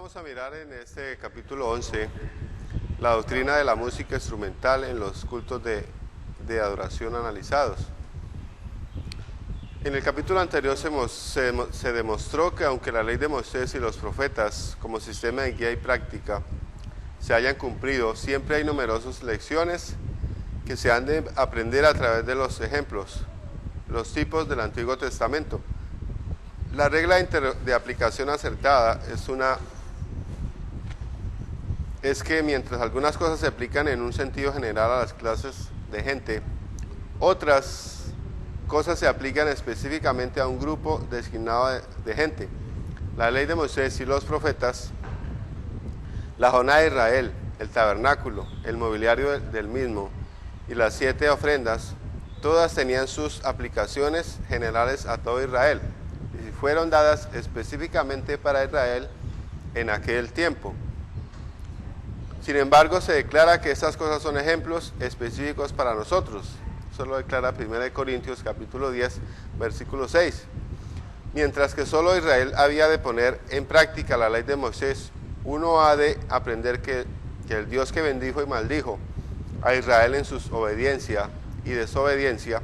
Vamos a mirar en este capítulo 11 la doctrina de la música instrumental en los cultos de adoración analizados. En el capítulo anterior se demostró que aunque la ley de Moisés y los profetas como sistema de guía y práctica se hayan cumplido, siempre hay numerosas lecciones que se han de aprender a través de los ejemplos, los tipos del Antiguo Testamento. La regla de aplicación acertada es que mientras algunas cosas se aplican en un sentido general a las clases de gente, otras cosas se aplican específicamente a un grupo designado de gente. La ley de Moisés y los profetas, la jornada de Israel, el tabernáculo, el mobiliario del mismo y las 7 ofrendas, todas tenían sus aplicaciones generales a todo Israel y fueron dadas específicamente para Israel en aquel tiempo. Sin embargo, se declara que estas cosas son ejemplos específicos para nosotros. Eso lo declara 1 Corintios capítulo 10, versículo 6. Mientras que solo Israel había de poner en práctica la ley de Moisés, uno ha de aprender que el Dios que bendijo y maldijo a Israel en su obediencia y desobediencia,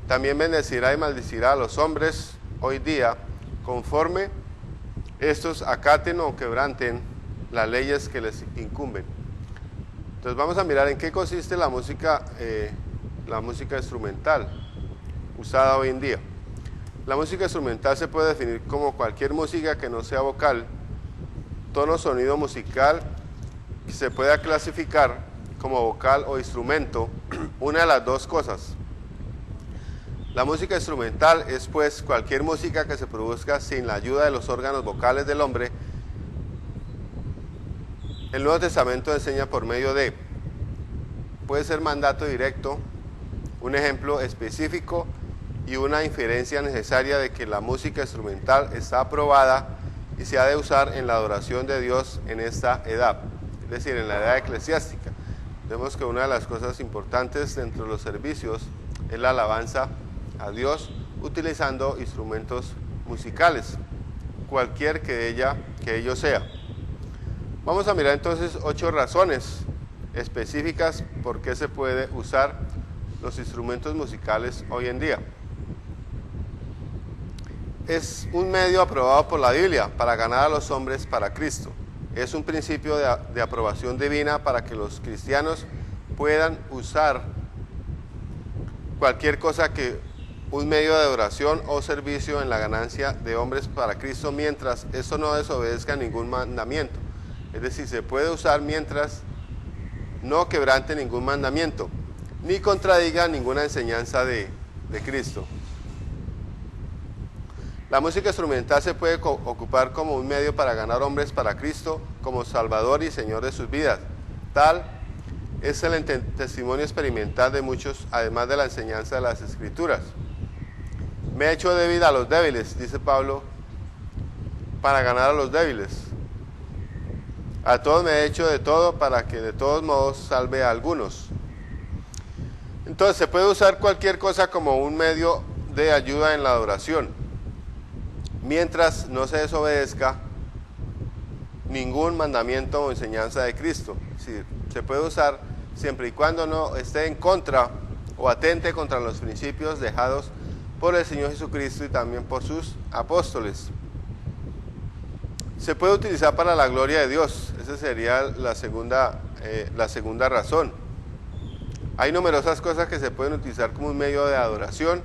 también bendecirá y maldecirá a los hombres hoy día, conforme estos acaten o quebranten las leyes que les incumben. Entonces vamos a mirar en qué consiste la música instrumental usada hoy en día. La música instrumental se puede definir como cualquier música que no sea vocal, tono, sonido musical, que se pueda clasificar como vocal o instrumento, una de las dos cosas. La música instrumental es pues cualquier música que se produzca sin la ayuda de los órganos vocales del hombre. El Nuevo Testamento enseña por medio de, puede ser mandato directo, un ejemplo específico y una inferencia necesaria de que la música instrumental está aprobada y se ha de usar en la adoración de Dios en esta edad, es decir, en la edad eclesiástica. Vemos que una de las cosas importantes dentro de los servicios es la alabanza a Dios utilizando instrumentos musicales, cualquier que ello sea. Vamos a mirar entonces 8 razones específicas por qué se puede usar los instrumentos musicales hoy en día. Es un medio aprobado por la Biblia para ganar a los hombres para Cristo. Es un principio de aprobación divina para que los cristianos puedan usar cualquier cosa que un medio de adoración o servicio en la ganancia de hombres para Cristo, mientras eso no desobedezca ningún mandamiento. Es decir, se puede usar mientras no quebrante ningún mandamiento, ni contradiga ninguna enseñanza de Cristo. La música instrumental se puede ocupar como un medio para ganar hombres para Cristo como Salvador y Señor de sus vidas. Tal es el testimonio experimental de muchos, además de la enseñanza de las Escrituras. Me he hecho débil a los débiles, dice Pablo, para ganar a los débiles. A todos me he hecho de todo para que de todos modos salve a algunos. Entonces se puede usar cualquier cosa como un medio de ayuda en la adoración, mientras no se desobedezca ningún mandamiento o enseñanza de Cristo. Es decir, se puede usar siempre y cuando no esté en contra o atente contra los principios dejados por el Señor Jesucristo y también por sus apóstoles. Se puede utilizar para la gloria de Dios. Esa sería la segunda razón. Hay numerosas cosas que se pueden utilizar como un medio de adoración,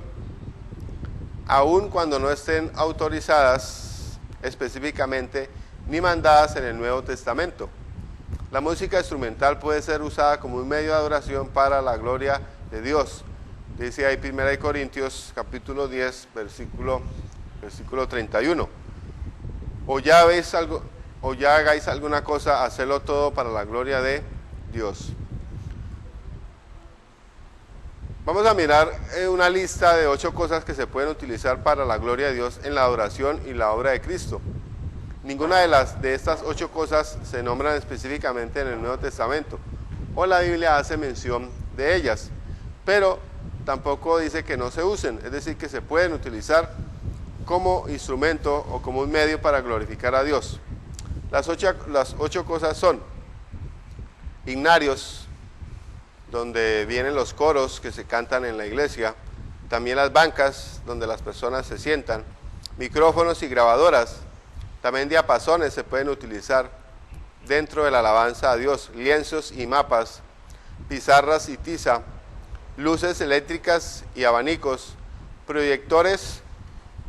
aun cuando no estén autorizadas específicamente ni mandadas en el Nuevo Testamento. La música instrumental puede ser usada como un medio de adoración para la gloria de Dios. Dice ahí 1 Corintios capítulo 10, versículo 31. O ya hagáis alguna cosa, hacedlo todo para la gloria de Dios. Vamos a mirar una lista de 8 cosas que se pueden utilizar para la gloria de Dios en la adoración y la obra de Cristo. Ninguna de estas 8 cosas se nombran específicamente en el Nuevo Testamento, o la Biblia hace mención de ellas, pero tampoco dice que no se usen, es decir, que se pueden utilizar como instrumento o como un medio para glorificar a Dios. Las ocho cosas son himnarios, donde vienen los coros que se cantan en la iglesia, también las bancas donde las personas se sientan, micrófonos y grabadoras, también diapasones se pueden utilizar dentro de la alabanza a Dios, lienzos y mapas, pizarras y tiza, luces eléctricas y abanicos, proyectores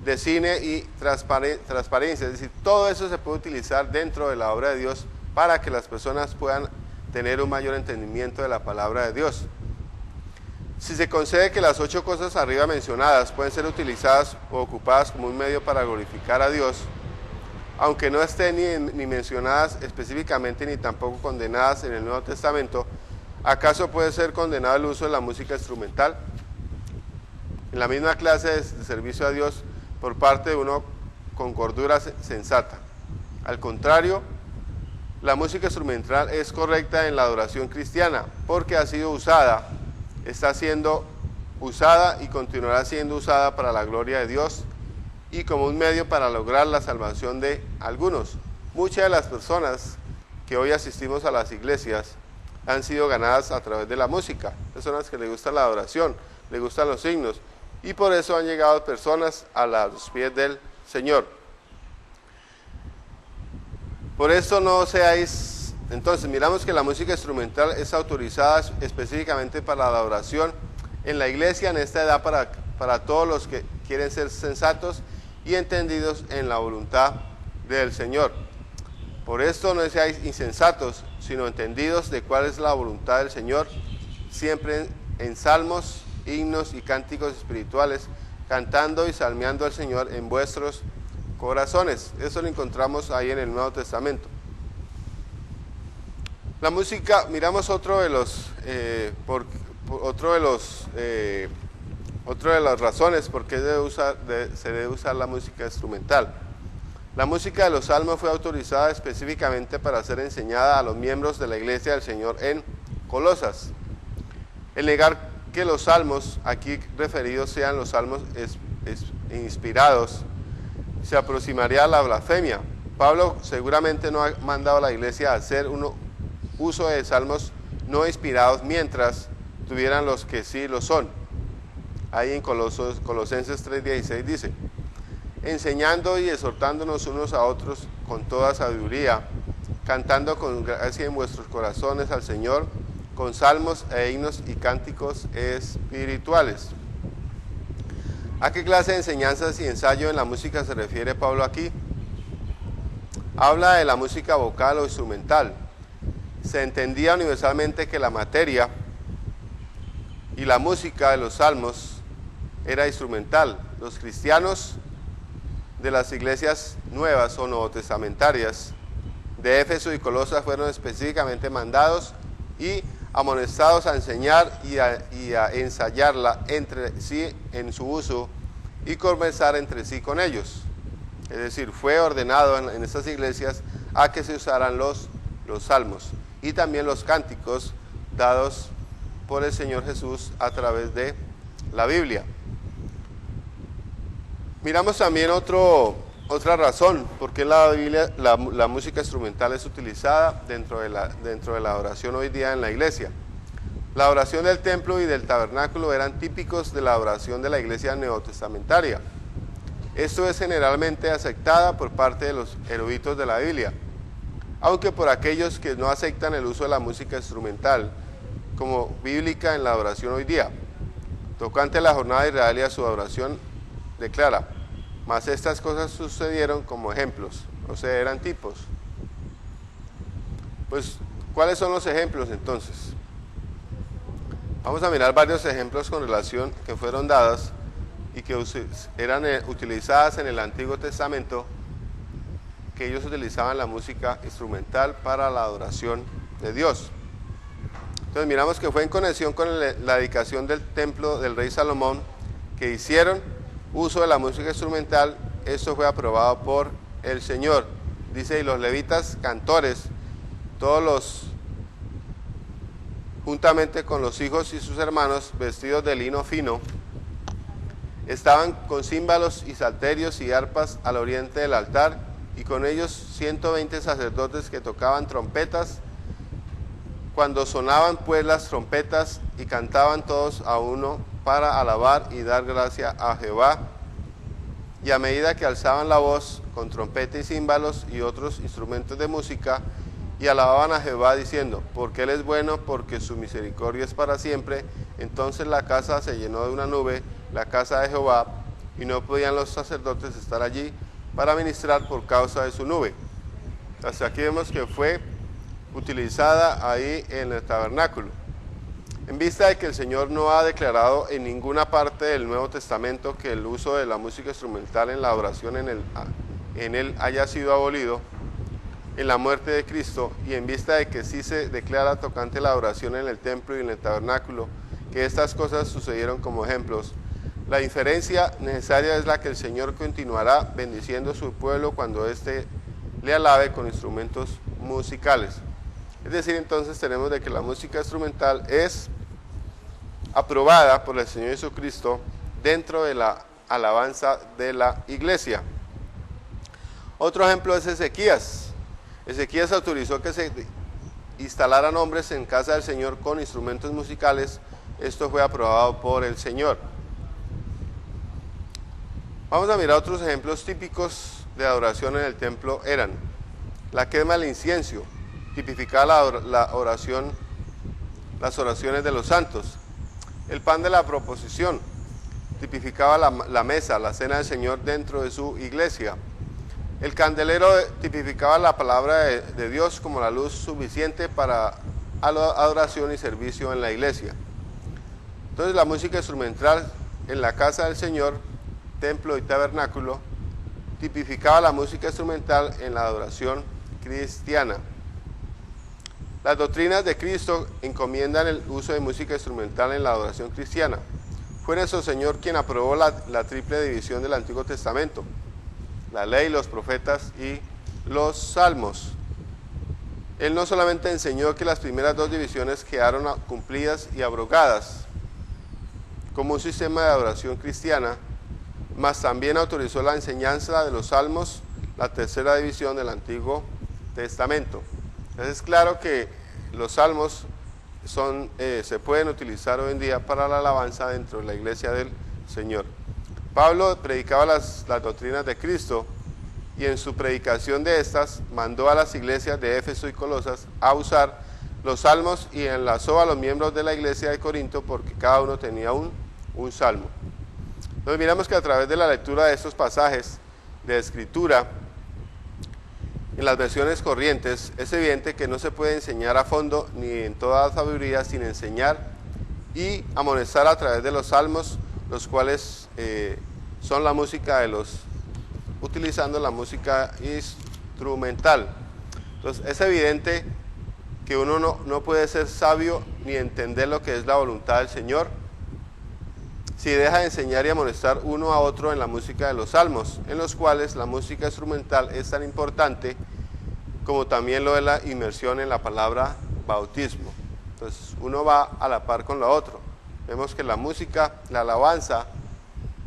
de cine y transparencia, es decir, todo eso se puede utilizar dentro de la obra de Dios para que las personas puedan tener un mayor entendimiento de la palabra de Dios. Si se concede que las 8 cosas arriba mencionadas pueden ser utilizadas o ocupadas como un medio para glorificar a Dios, aunque no estén ni mencionadas específicamente ni tampoco condenadas en el Nuevo Testamento, ¿acaso puede ser condenado el uso de la música instrumental? En la misma clase de servicio a Dios por parte de uno con cordura sensata. Al contrario, la música instrumental es correcta en la adoración cristiana porque ha sido usada, está siendo usada y continuará siendo usada para la gloria de Dios y como un medio para lograr la salvación de algunos. Muchas de las personas que hoy asistimos a las iglesias han sido ganadas a través de la música, personas que les gusta la adoración, les gustan los signos, y por eso han llegado personas a los pies del Señor. Por eso no seáis, entonces miramos que la música instrumental es autorizada específicamente para la adoración en la iglesia en esta edad para todos los que quieren ser sensatos y entendidos en la voluntad del Señor. Por esto no seáis insensatos, sino entendidos de cuál es la voluntad del Señor, siempre en salmos, himnos y cánticos espirituales, cantando y salmeando al Señor en vuestros corazones. Eso lo encontramos ahí en el Nuevo Testamento. La música, miramos otro de las razones por qué se debe usar la música instrumental. La música de los salmos fue autorizada específicamente para ser enseñada a los miembros de la iglesia del Señor en Colosas. El negar que los salmos aquí referidos sean los salmos inspirados se aproximaría a la blasfemia. Pablo seguramente no ha mandado a la iglesia a hacer uso de salmos no inspirados mientras tuvieran los que sí lo son. Ahí en Colosenses 3:16 dice: enseñando y exhortándonos unos a otros con toda sabiduría, cantando con gracia en vuestros corazones al Señor, con salmos e himnos y cánticos espirituales. ¿A qué clase de enseñanzas y ensayo en la música se refiere Pablo aquí? Habla de la música vocal o instrumental. Se entendía universalmente que la materia y la música de los salmos era instrumental. Los cristianos de las iglesias nuevas o novotestamentarias de Éfeso y Colosas fueron específicamente mandados y amonestados a enseñar y a ensayarla entre sí en su uso y conversar entre sí con ellos. Es decir, fue ordenado en estas iglesias a que se usaran los salmos y también los cánticos dados por el Señor Jesús a través de la Biblia. Miramos también otra razón por qué la música instrumental es utilizada dentro de la adoración hoy día en la iglesia. La adoración del templo y del tabernáculo eran típicos de la adoración de la iglesia neotestamentaria. Esto es generalmente aceptada por parte de los eruditos de la Biblia, aunque por aquellos que no aceptan el uso de la música instrumental como bíblica en la adoración hoy día. Tocante a la jornada de Israel y a su adoración, declara: mas estas cosas sucedieron como ejemplos, o sea, eran tipos. Pues, ¿cuáles son los ejemplos entonces? Vamos a mirar varios ejemplos con relación que fueron dadas y que eran utilizadas en el Antiguo Testamento, que ellos utilizaban la música instrumental para la adoración de Dios. Entonces miramos que fue en conexión con la dedicación del templo del rey Salomón que hicieron uso de la música instrumental. Esto fue aprobado por el Señor. Dice: y los levitas cantores, juntamente con los hijos y sus hermanos, vestidos de lino fino, estaban con címbalos y salterios y arpas al oriente del altar, y con ellos 120 sacerdotes que tocaban trompetas. Cuando sonaban pues las trompetas y cantaban todos a uno para alabar y dar gracia a Jehová, y a medida que alzaban la voz con trompeta y címbalos y otros instrumentos de música, y alababan a Jehová diciendo, porque Él es bueno, porque su misericordia es para siempre, entonces la casa se llenó de una nube, la casa de Jehová, y no podían los sacerdotes estar allí para ministrar por causa de su nube. Hasta aquí vemos que fue utilizada ahí en el tabernáculo. En vista de que el Señor no ha declarado en ninguna parte del Nuevo Testamento que el uso de la música instrumental en la adoración en él haya sido abolido en la muerte de Cristo, y en vista de que sí se declara tocante la adoración en el templo y en el tabernáculo, que estas cosas sucedieron como ejemplos, la inferencia necesaria es la que el Señor continuará bendiciendo a su pueblo cuando éste le alabe con instrumentos musicales. Es decir, entonces tenemos de que la música instrumental es aprobada por el Señor Jesucristo dentro de la alabanza de la iglesia. Otro ejemplo es Ezequías. Ezequías autorizó que se instalaran hombres en casa del Señor con instrumentos musicales. Esto fue aprobado por el Señor. Vamos a mirar otros ejemplos típicos de adoración en el templo. Eran la quema del incienso, tipificaba la oración, las oraciones de los santos. El pan de la proposición, tipificaba la mesa, la cena del Señor dentro de su iglesia. El candelero tipificaba la palabra de Dios como la luz suficiente para adoración y servicio en la iglesia. Entonces la música instrumental en la casa del Señor, templo y tabernáculo, tipificaba la música instrumental en la adoración cristiana. Las doctrinas de Cristo encomiendan el uso de música instrumental en la adoración cristiana. Fue nuestro Señor quien aprobó la triple división del Antiguo Testamento: la ley, los profetas y los salmos. Él no solamente enseñó que las primeras dos divisiones quedaron cumplidas y abrogadas como un sistema de adoración cristiana, mas también autorizó la enseñanza de los salmos, la tercera división del Antiguo Testamento. Entonces es claro que los salmos se pueden utilizar hoy en día para la alabanza dentro de la iglesia del Señor. Pablo predicaba las doctrinas de Cristo, y en su predicación de estas mandó a las iglesias de Éfeso y Colosas a usar los salmos, y enlazó a los miembros de la iglesia de Corinto porque cada uno tenía un salmo. Entonces miramos que a través de la lectura de estos pasajes de escritura en las versiones corrientes es evidente que no se puede enseñar a fondo ni en toda sabiduría sin enseñar y amonestar a través de los salmos, los cuales son la música utilizando la música instrumental. Entonces es evidente que uno no puede ser sabio ni entender lo que es la voluntad del Señor si deja de enseñar y amonestar uno a otro en la música de los salmos, en los cuales la música instrumental es tan importante como también lo de la inmersión en la palabra bautismo. Entonces uno va a la par con lo otro. Vemos que la música, la alabanza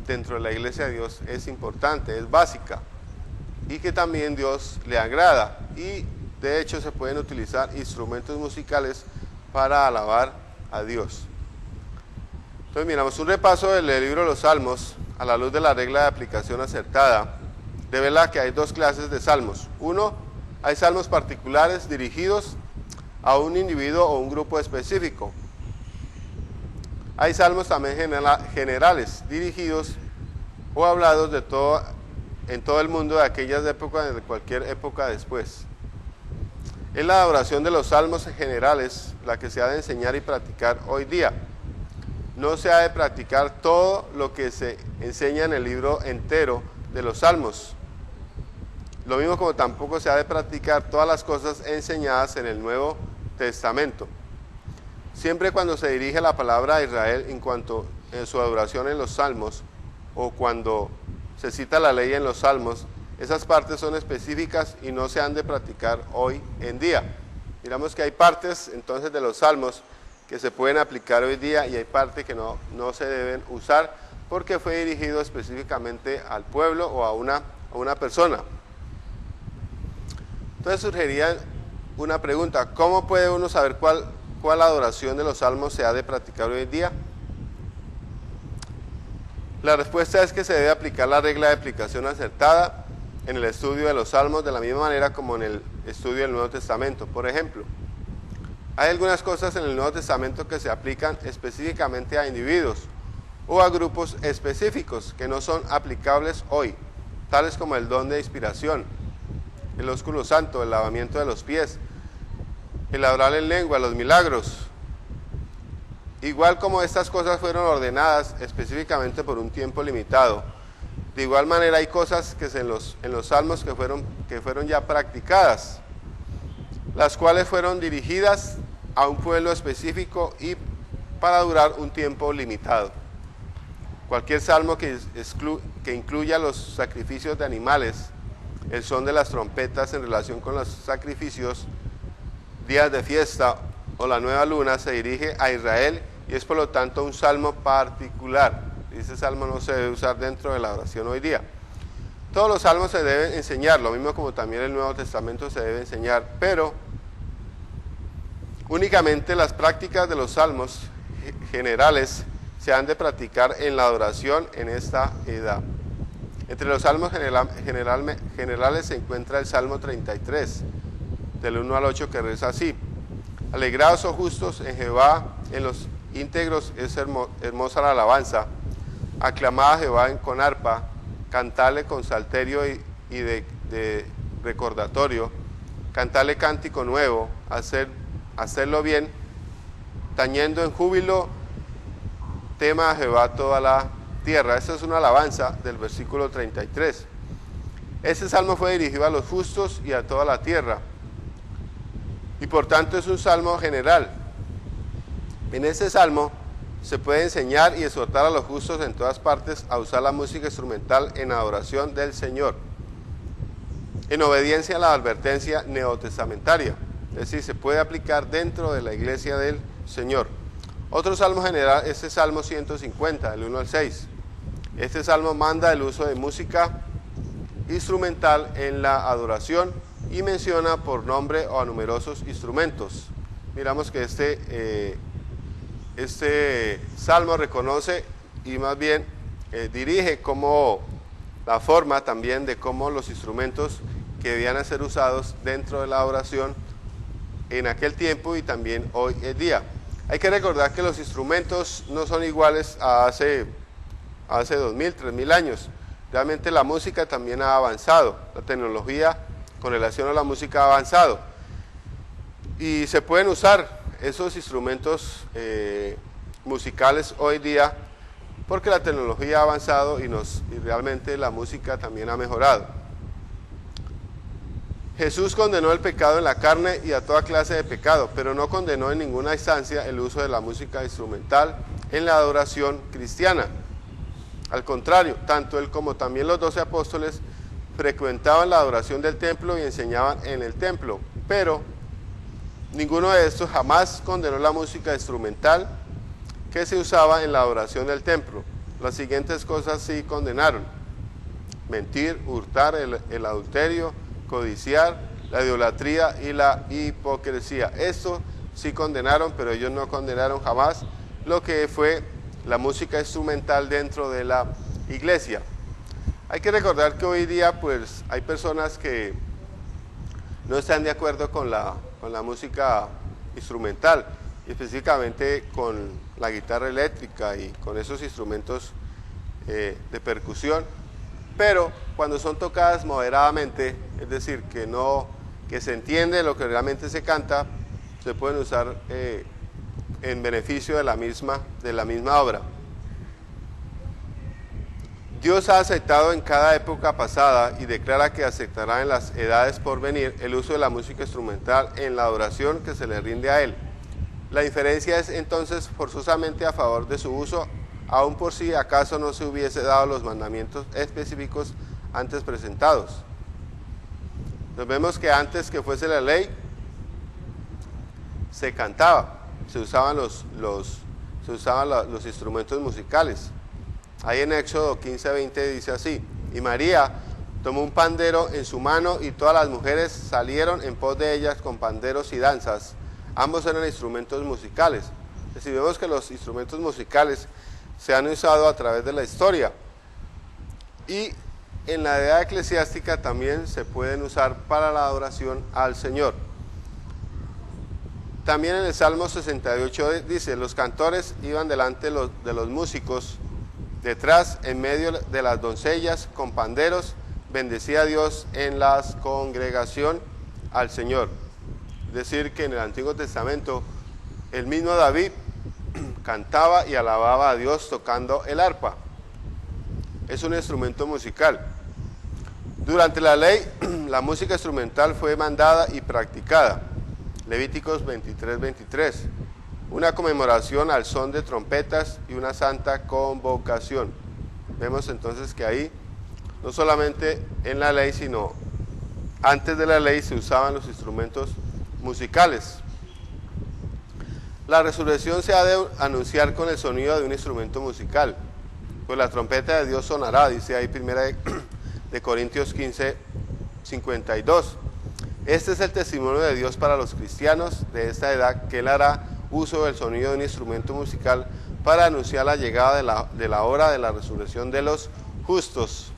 dentro de la iglesia de Dios es importante, es básica, y que también Dios le agrada, y de hecho se pueden utilizar instrumentos musicales para alabar a Dios. Entonces miramos un repaso del libro de los Salmos a la luz de la regla de aplicación acertada. Revela que hay dos clases de salmos. Uno, hay salmos particulares dirigidos a un individuo o un grupo específico. Hay salmos también generales, dirigidos o hablados en todo el mundo de aquellas épocas, de cualquier época después. Es la adoración de los salmos generales la que se ha de enseñar y practicar hoy día. No se ha de practicar todo lo que se enseña en el libro entero de los salmos. Lo mismo como tampoco se ha de practicar todas las cosas enseñadas en el Nuevo Testamento. Siempre cuando se dirige la palabra a Israel en cuanto a su adoración en los salmos, o cuando se cita la ley en los salmos, esas partes son específicas y no se han de practicar hoy en día. Miramos que hay partes entonces de los salmos que se pueden aplicar hoy día y hay partes que no se deben usar porque fue dirigido específicamente al pueblo o a una persona. Entonces surgiría una pregunta: ¿cómo puede uno saber cuál adoración de los salmos se ha de practicar hoy en día? La respuesta es que se debe aplicar la regla de aplicación acertada en el estudio de los salmos de la misma manera como en el estudio del Nuevo Testamento. Por ejemplo, hay algunas cosas en el Nuevo Testamento que se aplican específicamente a individuos o a grupos específicos que no son aplicables hoy, tales como el don de inspiración, el ósculo santo, el lavamiento de los pies, el hablar en lengua, los milagros. Igual como estas cosas fueron ordenadas específicamente por un tiempo limitado, de igual manera hay cosas que en los salmos que fueron ya practicadas, las cuales fueron dirigidas a un pueblo específico y para durar un tiempo limitado. Cualquier salmo que incluya los sacrificios de animales, el son de las trompetas en relación con los sacrificios, días de fiesta o la nueva luna, se dirige a Israel y es por lo tanto un salmo particular. Ese salmo no se debe usar dentro de la oración hoy día. Todos los salmos se deben enseñar, lo mismo como también el Nuevo Testamento se debe enseñar, pero únicamente las prácticas de los salmos generales se han de practicar en la adoración en esta edad. Entre los salmos generales se encuentra el Salmo 33, del 1 al 8, que reza así: Alegraos, oh justos, en Jehová, en los íntegros es hermosa la alabanza. Aclamad a Jehová con arpa, cantadle con salterio y de recordatorio, cantadle cántico nuevo, hacerlo bien, tañendo en júbilo, tema a Jehová toda la tierra. Esta es una alabanza del versículo 33. Este salmo fue dirigido a los justos y a toda la tierra, y por tanto es un salmo general. En este salmo se puede enseñar y exhortar a los justos en todas partes a usar la música instrumental en adoración del Señor, en obediencia a la advertencia neotestamentaria. Es decir, se puede aplicar dentro de la iglesia del Señor. Otro salmo general es el Salmo 150, del 1 al 6. Este salmo manda el uso de música instrumental en la adoración y menciona por nombre a numerosos instrumentos. Miramos que este salmo reconoce y más bien dirige como la forma también de cómo los instrumentos que debían ser usados dentro de la oración en aquel tiempo y también hoy en día. Hay que recordar que los instrumentos no son iguales a hace 2000, 3000 años. Realmente la música también ha avanzado, la tecnología con relación a la música ha avanzado. Y se pueden usar esos instrumentos musicales hoy día porque la tecnología ha avanzado y realmente la música también ha mejorado. Jesús condenó el pecado en la carne y a toda clase de pecado, pero no condenó en ninguna instancia el uso de la música instrumental en la adoración cristiana. Al contrario, tanto él como también los 12 apóstoles frecuentaban la adoración del templo y enseñaban en el templo, pero ninguno de estos jamás condenó la música instrumental que se usaba en la adoración del templo. Las siguientes cosas sí condenaron: mentir, hurtar, el adulterio, codiciar, la idolatría y la hipocresía. Esto sí condenaron, pero ellos no condenaron jamás lo que fue la música instrumental dentro de la iglesia. Hay que recordar que hoy día pues hay personas que no están de acuerdo con la música instrumental, específicamente con la guitarra eléctrica y con esos instrumentos de percusión, pero cuando son tocadas moderadamente, es decir, que se entiende lo que realmente se canta, se pueden usar en beneficio de la misma obra. Dios ha aceptado en cada época pasada y declara que aceptará en las edades por venir el uso de la música instrumental en la adoración que se le rinde a Él. La diferencia es entonces forzosamente a favor de su uso, aun por si acaso no se hubiese dado los mandamientos específicos antes presentados. Nos vemos que antes que fuese la ley, se cantaba, se usaban los instrumentos musicales. Ahí en Éxodo 15:20 dice así: y María tomó un pandero en su mano y todas las mujeres salieron en pos de ellas con panderos y danzas. Ambos eran instrumentos musicales. Es decir, vemos que los instrumentos musicales se han usado a través de la historia. Y en la edad eclesiástica también se pueden usar para la adoración al Señor. También en el Salmo 68 dice, los cantores iban delante de los músicos, detrás, en medio de las doncellas, con panderos, bendecía a Dios en la congregación al Señor. Es decir, que en el Antiguo Testamento el mismo David cantaba y alababa a Dios tocando el arpa. Es un instrumento musical. Durante la ley, la música instrumental fue mandada y practicada. Levíticos 23:23. Una conmemoración al son de trompetas y una santa convocación. Vemos entonces que ahí, no solamente en la ley, sino antes de la ley se usaban los instrumentos musicales. La resurrección se ha de anunciar con el sonido de un instrumento musical. Pues la trompeta de Dios sonará, dice ahí 1 de Corintios 15:52. Este es el testimonio de Dios para los cristianos de esta edad, que Él hará uso del sonido de un instrumento musical para anunciar la llegada de la hora de la resurrección de los justos.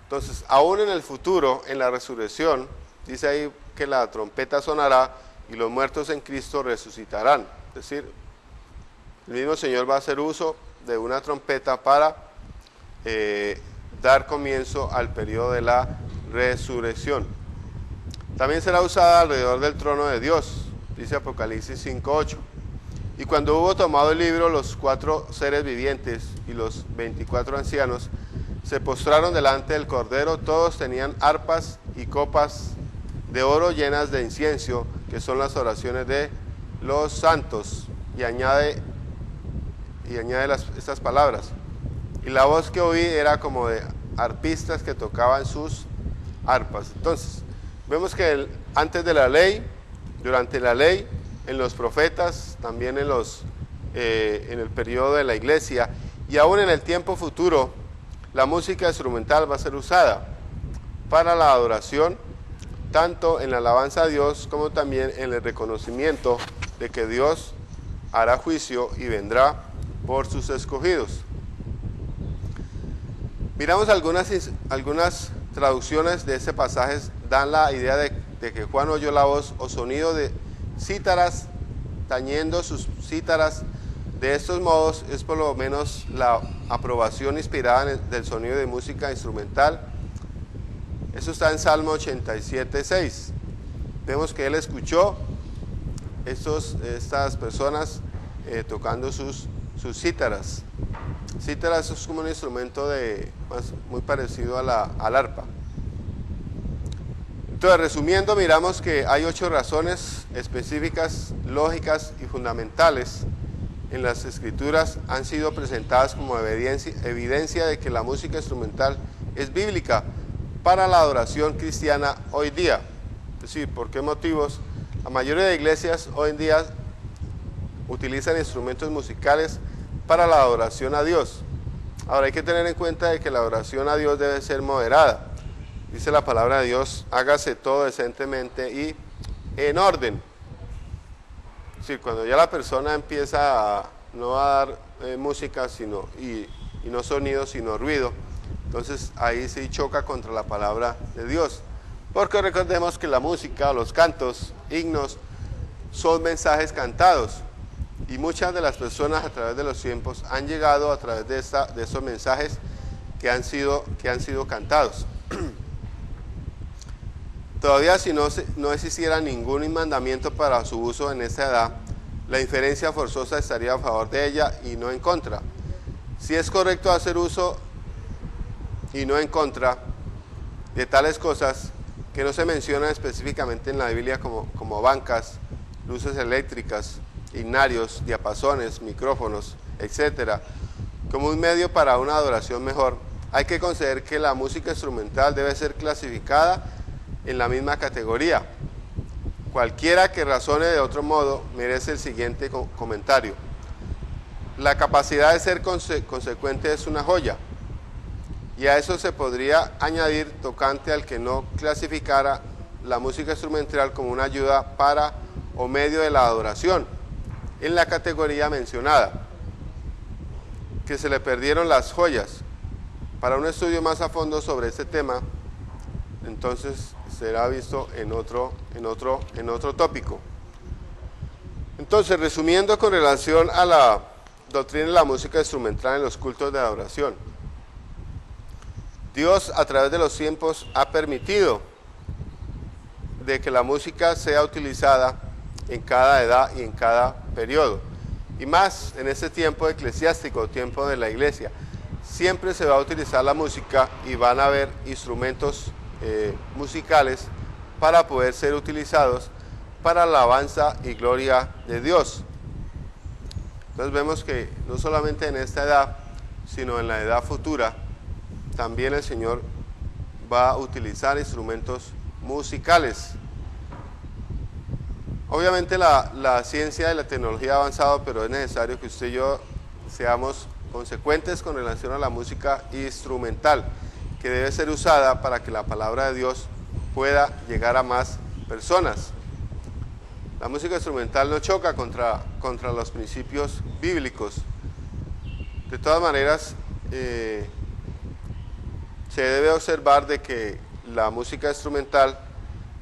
Entonces, aún en el futuro, en la resurrección, dice ahí que la trompeta sonará y los muertos en Cristo resucitarán. Es decir, el mismo Señor va a hacer uso de una trompeta para dar comienzo al periodo de la resurrección. También será usada alrededor del trono de Dios, dice Apocalipsis 5:8. Y cuando hubo tomado el libro, los 4 seres vivientes y los 24 ancianos se postraron delante del Cordero. Todos tenían arpas y copas de oro llenas de incienso, que son las oraciones de los santos. Y añade estas palabras. Y la voz que oí era como de arpistas que tocaban sus arpas. Entonces, vemos que antes de la ley, durante la ley, en los profetas, también en el periodo de la iglesia, y aún en el tiempo futuro, la música instrumental va a ser usada para la adoración, tanto en la alabanza a Dios como también en el reconocimiento de que Dios hará juicio y vendrá por sus escogidos. Miramos algunas traducciones de este pasaje, dan la idea de que Juan oyó la voz o sonido de cítaras, tañendo sus cítaras. De estos modos es por lo menos la aprobación inspirada del sonido de música instrumental. Eso está en Salmo 87:6. Vemos que él escuchó estas personas tocando sus cítaras. Cítaras es como un instrumento muy parecido al arpa. Entonces, resumiendo, miramos que hay 8 razones específicas, lógicas y fundamentales en las Escrituras han sido presentadas como evidencia de que la música instrumental es bíblica para la adoración cristiana hoy día. Es decir, ¿por qué motivos? La mayoría de iglesias hoy en día utilizan instrumentos musicales para la adoración a Dios. Ahora hay que tener en cuenta de que la adoración a Dios debe ser moderada. Dice la palabra de Dios, hágase todo decentemente y en orden. Es decir, cuando ya la persona empieza no a dar música y no sonido, sino ruido, entonces ahí sí choca contra la palabra de Dios. Porque recordemos que la música, los cantos, himnos, son mensajes cantados. Y muchas de las personas a través de los tiempos han llegado a través de esos mensajes que han sido cantados. Todavía si no existiera ningún mandamiento para su uso en esta edad, la inferencia forzosa estaría a favor de ella y no en contra. Si es correcto hacer uso y no en contra de tales cosas que no se mencionan específicamente en la Biblia como bancas, luces eléctricas, himnarios, diapasones, micrófonos, etc., como un medio para una adoración mejor, hay que considerar que la música instrumental debe ser clasificada en la misma categoría. Cualquiera que razone de otro modo merece el siguiente comentario. La capacidad de ser consecuente es una joya. Y a eso se podría añadir tocante al que no clasificara la música instrumental como una ayuda para o medio de la adoración, en la categoría mencionada, que se le perdieron las joyas. Para un estudio más a fondo sobre este tema, entonces será visto en otro tópico. Entonces, resumiendo con relación a la doctrina de la música instrumental en los cultos de adoración, Dios a través de los tiempos ha permitido de que la música sea utilizada en cada edad y en cada periodo, y más en este tiempo eclesiástico, tiempo de la iglesia. Siempre se va a utilizar la música y van a haber instrumentos musicales para poder ser utilizados para la alabanza y gloria de Dios. Entonces vemos que no solamente en esta edad, sino en la edad futura, también el Señor va a utilizar instrumentos musicales. Obviamente la ciencia y la tecnología ha avanzado, pero es necesario que usted y yo seamos consecuentes con relación a la música instrumental, que debe ser usada para que la palabra de Dios pueda llegar a más personas. La música instrumental no choca contra los principios bíblicos. De todas maneras, se debe observar de que la música instrumental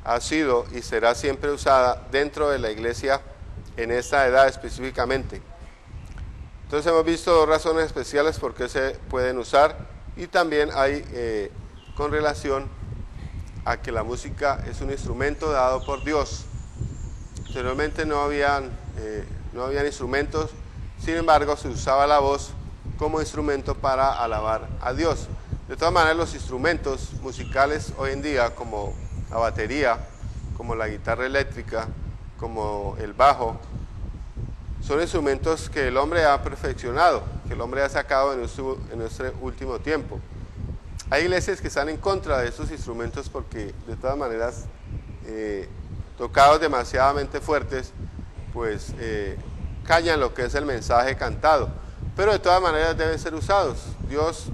ha sido y será siempre usada dentro de la iglesia en esta edad específicamente. Entonces hemos visto dos razones especiales por qué se pueden usar, y también hay con relación a que la música es un instrumento dado por Dios. Anteriormente no habían instrumentos, sin embargo se usaba la voz como instrumento para alabar a Dios. De todas maneras, los instrumentos musicales hoy en día, como la batería, como la guitarra eléctrica, como el bajo, son instrumentos que el hombre ha perfeccionado, que el hombre ha sacado en este último tiempo. Hay iglesias que están en contra de estos instrumentos porque, de todas maneras, tocados demasiadamente fuertes, pues callan lo que es el mensaje cantado. Pero de todas maneras deben ser usados. Dios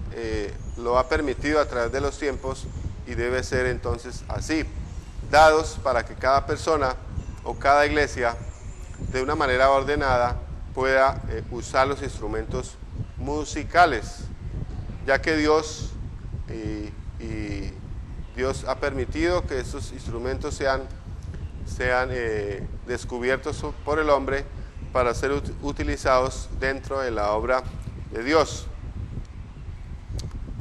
lo ha permitido a través de los tiempos y debe ser entonces así, dados para que cada persona o cada iglesia de una manera ordenada pueda usar los instrumentos musicales, ya que Dios Dios ha permitido que estos instrumentos sean descubiertos por el hombre para ser utilizados dentro de la obra de Dios.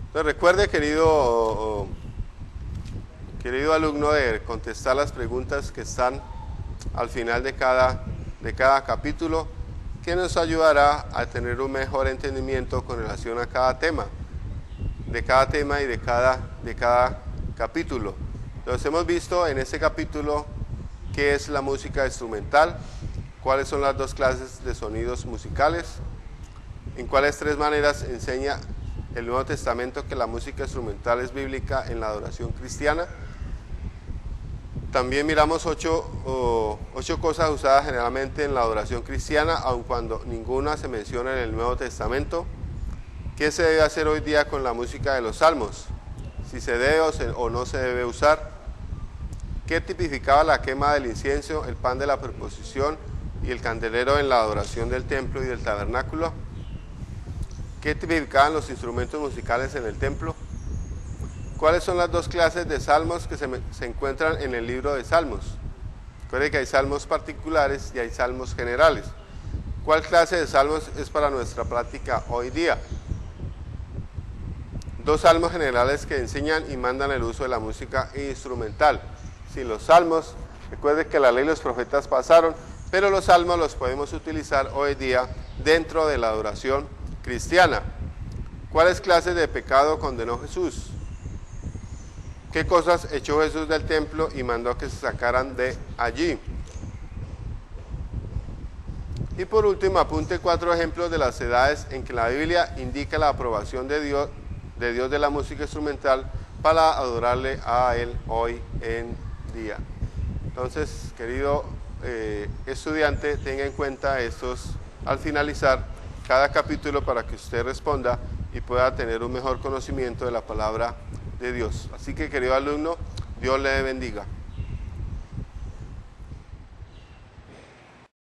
Entonces recuerde, querido alumno, de contestar las preguntas que están al final de cada capítulo, que nos ayudará a tener un mejor entendimiento con relación a cada tema y de cada capítulo. Entonces hemos visto en este capítulo qué es la música instrumental, cuáles son las dos clases de sonidos musicales, en cuáles tres maneras enseña el Nuevo Testamento que la música instrumental es bíblica en la adoración cristiana. También miramos ocho cosas usadas generalmente en la adoración cristiana, aun cuando ninguna se menciona en el Nuevo Testamento. ¿Qué se debe hacer hoy día con la música de los salmos? Si se debe o no se debe usar. ¿Qué tipificaba la quema del incienso, el pan de la proposición y el candelero en la adoración del templo y del tabernáculo? ¿Qué tipificaban los instrumentos musicales en el templo? ¿Cuáles son las dos clases de salmos que se encuentran en el libro de Salmos? Recuerde que hay salmos particulares y hay salmos generales. ¿Cuál clase de salmos es para nuestra práctica hoy día? Dos salmos generales que enseñan y mandan el uso de la música instrumental. Si los salmos, recuerde que la ley y los profetas pasaron, pero los salmos los podemos utilizar hoy día dentro de la adoración cristiana. ¿Cuáles clases de pecado condenó Jesús? ¿Qué cosas echó Jesús del templo y mandó que se sacaran de allí? Y por último, apunte 4 ejemplos de las edades en que la Biblia indica la aprobación de Dios de la música instrumental para adorarle a Él hoy en día. Entonces, querido estudiante, tenga en cuenta estos al finalizar cada capítulo para que usted responda y pueda tener un mejor conocimiento de la palabra de Dios. Así que, querido alumno, Dios le bendiga.